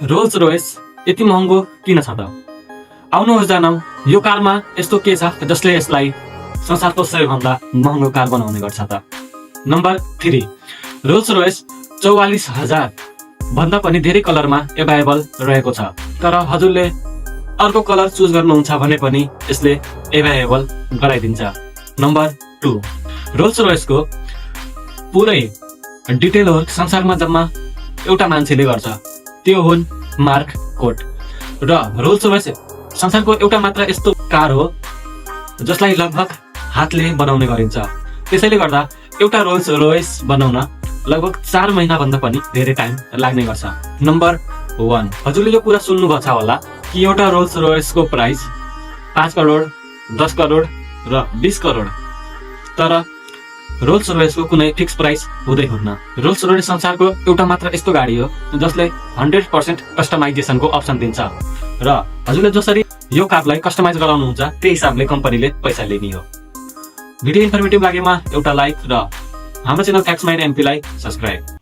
Roles Royce यति महँगो किन छ त? आउनुहोस् जानौँ यो कारमा यस्तो के छ जसले यसलाई संसारको सबैभन्दा महँगो कार बनाउने गर्छ त? नम्बर 3, रोल्स रोयस 44,000 भन्दा पनि धेरै कलरमा एभाइलेबल रहेको छ, तर हजुरले अर्को कलर चुज गर्नुहुन्छ भने पनि यसले एभाइलेबल गराइदिन्छ। नम्बर 2, रोल्स रोयसको पुरै डिटेल वर्क संसारमा जम्मा एउटा मान्छेले गर्छ, त्यो हुन् मार्क कोट। र रोल्स रोयस संसारको एउटा मात्र यस्तो कार हो जसलाई लगभग हातले बनाउने गरिन्छ। त्यसैले गर्दा एउटा रोल्स रोयस बनाउन लगभग 4 महिना भन्दा पनि धेरै टाइम लाग्ने गर्छ। नम्बर 1, हजुरले यो कुरा सुन्नुभएको छ होला कि एउटा रोल्स रोयसको प्राइस 5 करोड, 10 करोड र 20 करोड, तर रोल्स रोयसको कुनै फिक्स प्राइस हुँदै हुन्न। रोल्स रोयस संसारको एउटा मात्र यस्तो गाडी हो जसले 100% कस्टमाइजेसनको अप्सन दिन्छ र हजुरले जसरी यो कारलाई कस्टमाइज गराउनुहुन्छ त्यही हिसाबले कम्पनीले पैसा लिने हो। भिडियो इन्फर्मेटिभ लागेमा एउटा लाइक र हाम्रो च्यानल फ्याक्ट्स माइन्ड एमपी लाई सब्स्क्राइब।